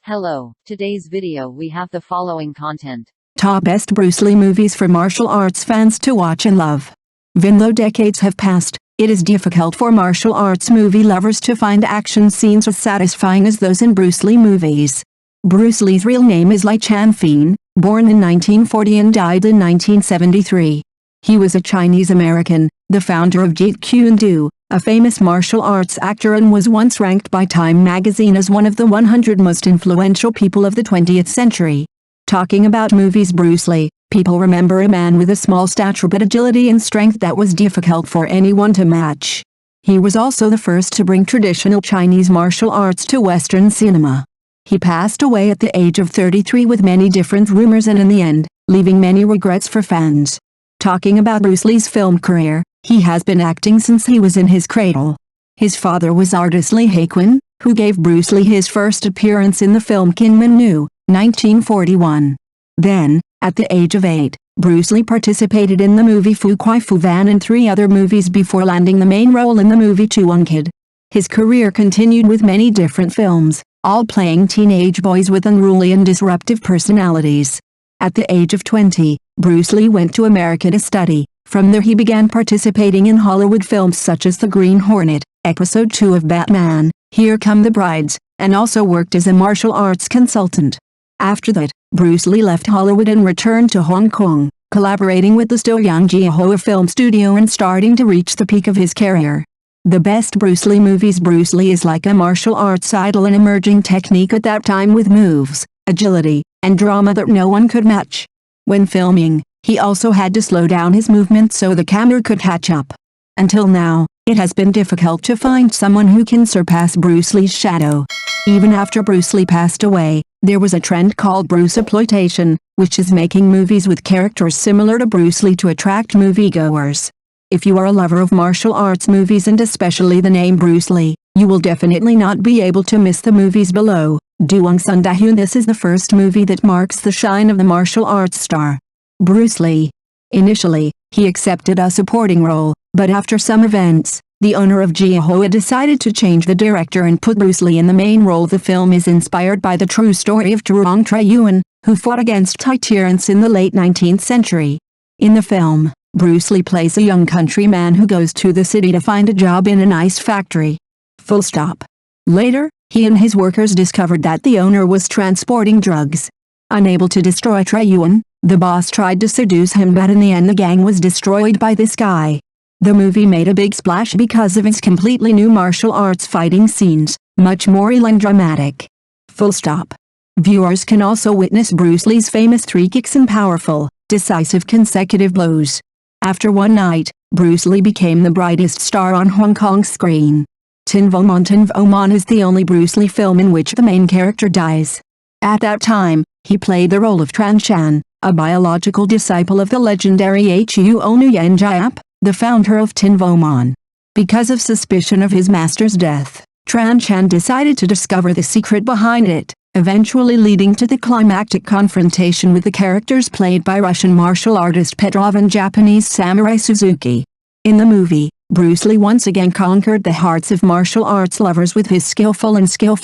Hello, today's video we have the following content. Top best Bruce Lee movies for martial arts fans to watch and love. Even though decades have passed, it is difficult for martial arts movie lovers to find action scenes as satisfying as those in Bruce Lee movies. Bruce Lee's real name is Lai Chan-fin, born in 1940 and died in 1973. He was a Chinese-American, the founder of Jeet Kune Do, a famous martial arts actor, and was once ranked by Time magazine as one of the 100 most influential people of the 20th century. Talking about movies Bruce Lee, people remember a man with a small stature but agility and strength that was difficult for anyone to match. He was also the first to bring traditional Chinese martial arts to Western cinema. He passed away at the age of 33 with many different rumors and in the end, leaving many regrets for fans. Talking about Bruce Lee's film career, he has been acting since he was in his cradle. His father was artist Lee Hae-kwon, who gave Bruce Lee his first appearance in the film Kin Man Nu, 1941. Then, at the age of 8, Bruce Lee participated in the movie Fu Kwai Fu Van and 3 other movies before landing the main role in the movie Chuang Kid. His career continued with many different films, all playing teenage boys with unruly and disruptive personalities. At the age of 20, Bruce Lee went to America to study. From there he began participating in Hollywood films such as The Green Hornet, Episode 2 of Batman, Here Come the Brides, and also worked as a martial arts consultant. After that, Bruce Lee left Hollywood and returned to Hong Kong, collaborating with the still young Jiaohua Film Studio and starting to reach the peak of his career. The best Bruce Lee movies. Bruce Lee is like a martial arts idol, an emerging technique at that time with moves, agility, and drama that no one could match. When filming, he also had to slow down his movements so the camera could catch up. Until now, it has been difficult to find someone who can surpass Bruce Lee's shadow. Even after Bruce Lee passed away, there was a trend called Bruceploitation, which is making movies with characters similar to Bruce Lee to attract moviegoers. If you are a lover of martial arts movies and especially the name Bruce Lee, you will definitely not be able to miss the movies below. Duong Sun Dahun. This is the first movie that marks the shine of the martial arts star, Bruce Lee. Initially, he accepted a supporting role, but after some events, the owner of Jiaohua decided to change the director and put Bruce Lee in the main role. The film is inspired by the true story of Truong Trayuan, who fought against Thai tyrants in the late 19th century. In the film, Bruce Lee plays a young countryman who goes to the city to find a job in an ice factory. Full stop. Later, he and his workers discovered that the owner was transporting drugs. Unable to destroy Trayuan, the boss tried to seduce him, but in the end the gang was destroyed by this guy. The movie made a big splash because of its completely new martial arts fighting scenes, much more real and dramatic. Full stop. Viewers can also witness Bruce Lee's famous 3 kicks and powerful, decisive consecutive blows. After one night, Bruce Lee became the brightest star on Hong Kong's screen. Tin Vo Man is the only Bruce Lee film in which the main character dies. At that time, he played the role of Tran Shan, a biological disciple of the legendary Hu Nguyen Giap, the founder of Tin Vo Man. Because of suspicion of his master's death, Tran Shan decided to discover the secret behind it, eventually leading to the climactic confrontation with the characters played by Russian martial artist Petrov and Japanese samurai Suzuki. In the movie, Bruce Lee once again conquered the hearts of martial arts lovers with his skillful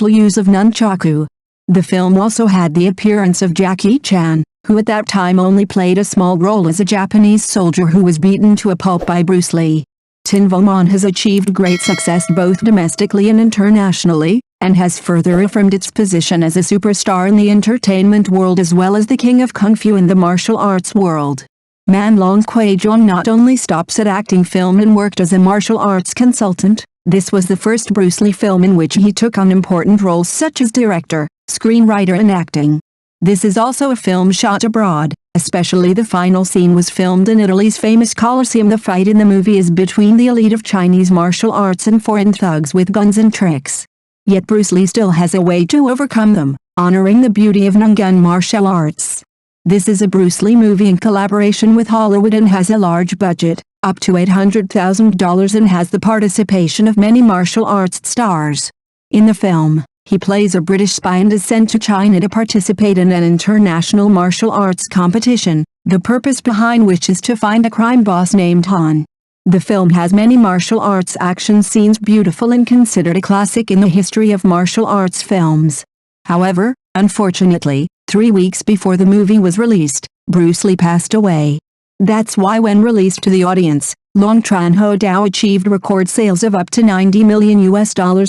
use of nunchaku. The film also had the appearance of Jackie Chan, who at that time only played a small role as a Japanese soldier who was beaten to a pulp by Bruce Lee. Tin Vo Man has achieved great success both domestically and internationally, and has further affirmed its position as a superstar in the entertainment world as well as the king of kung fu in the martial arts world. Man Long Kway Jong not only stops at acting film and worked as a martial arts consultant, this was the first Bruce Lee film in which he took on important roles such as director, screenwriter and acting. This is also a film shot abroad, especially the final scene was filmed in Italy's famous Colosseum. The fight in the movie is between the elite of Chinese martial arts and foreign thugs with guns and tricks. Yet Bruce Lee still has a way to overcome them, honoring the beauty of non-gun martial arts. This is a Bruce Lee movie in collaboration with Hollywood and has a large budget, up to $800,000, and has the participation of many martial arts stars. In the film, he plays a British spy and is sent to China to participate in an international martial arts competition, the purpose behind which is to find a crime boss named Han. The film has many martial arts action scenes, beautiful and considered a classic in the history of martial arts films. However, Unfortunately, 3 weeks before the movie was released, Bruce Lee passed away. That's why when released to the audience, Long Tran Ho Dao achieved record sales of up to $90 million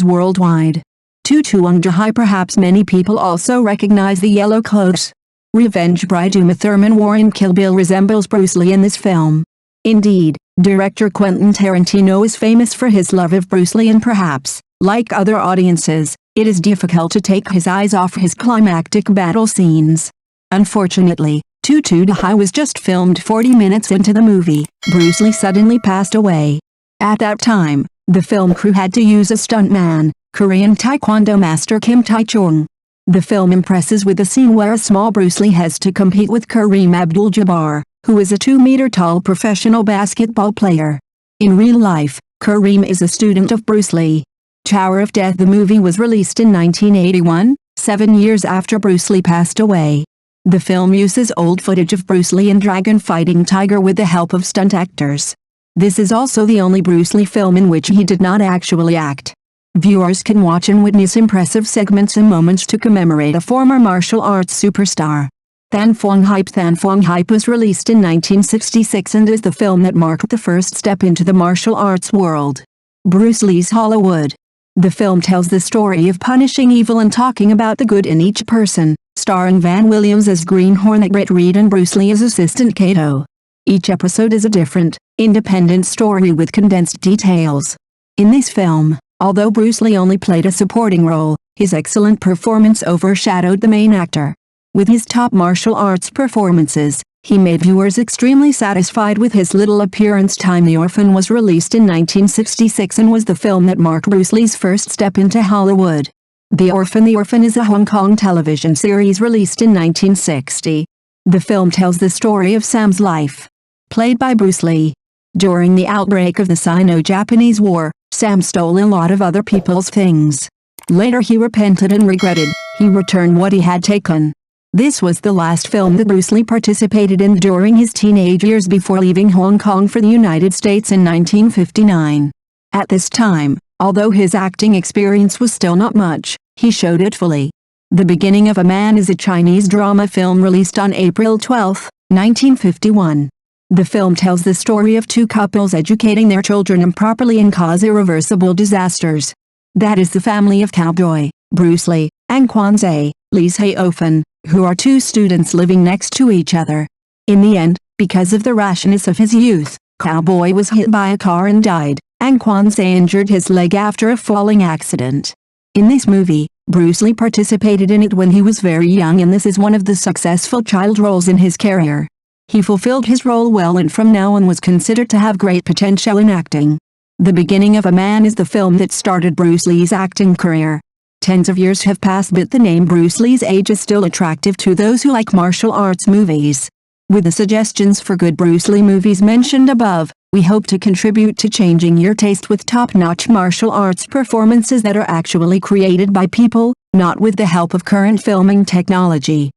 worldwide. Tutuang Jahai. Perhaps many people also recognize the yellow clothes. Revenge bride Uma Thurman wore in Kill Bill resembles Bruce Lee in this film. Indeed, director Quentin Tarantino is famous for his love of Bruce Lee, and perhaps, like other audiences, it is difficult to take his eyes off his climactic battle scenes. Unfortunately, Tutu Dahai was just filmed 40 minutes into the movie. Bruce Lee suddenly passed away. At that time, the film crew had to use a stuntman, Korean Taekwondo master Kim Tae-chung. The film impresses with a scene where a small Bruce Lee has to compete with Kareem Abdul-Jabbar, who is a 2-meter-tall professional basketball player. In real life, Kareem is a student of Bruce Lee. Tower of Death. The movie was released in 1981, 7 years after Bruce Lee passed away. The film uses old footage of Bruce Lee and Dragon fighting Tiger with the help of stunt actors. This is also the only Bruce Lee film in which he did not actually act. Viewers can watch and witness impressive segments and moments to commemorate a former martial arts superstar. Than Phong Hype. Than Phong Hype was released in 1966 and is the film that marked the first step into the martial arts world. Bruce Lee's Hollywood. The film tells the story of punishing evil and talking about the good in each person, starring Van Williams as Green Hornet, Britt Reed and Bruce Lee as Assistant Kato. Each episode is a different, independent story with condensed details. In this film, although Bruce Lee only played a supporting role, his excellent performance overshadowed the main actor. With his top martial arts performances, he made viewers extremely satisfied with his little appearance time. The Orphan was released in 1966 and was the film that marked Bruce Lee's first step into Hollywood. The Orphan is a Hong Kong television series released in 1960. The film tells the story of Sam's life, played by Bruce Lee. During the outbreak of the Sino-Japanese War, Sam stole a lot of other people's things. Later he repented and regretted he returned what he had taken. This was the last film that Bruce Lee participated in during his teenage years before leaving Hong Kong for the United States in 1959. At this time, although his acting experience was still not much, he showed it fully. The Beginning of a Man is a Chinese drama film released on April 12, 1951. The film tells the story of two couples educating their children improperly and cause irreversible disasters. That is the family of Cowboy, Bruce Lee, and Kwanzaa, Lee Se-ofan, who are two students living next to each other. In the end, because of the rashness of his youth, Cowboy was hit by a car and died, and Kwanzaa injured his leg after a falling accident. In this movie, Bruce Lee participated in it when he was very young, and this is one of the successful child roles in his career. He fulfilled his role well and from now on was considered to have great potential in acting. The Beginning of a Man is the film that started Bruce Lee's acting career. Tens of years have passed, but the name Bruce Lee's age is still attractive to those who like martial arts movies. With the suggestions for good Bruce Lee movies mentioned above, we hope to contribute to changing your taste with top-notch martial arts performances that are actually created by people, not with the help of current filming technology.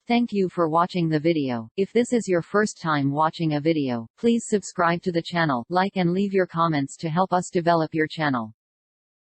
Thank you for watching the video. If this is your first time watching a video, please subscribe to the channel, like and leave your comments to help us develop your channel.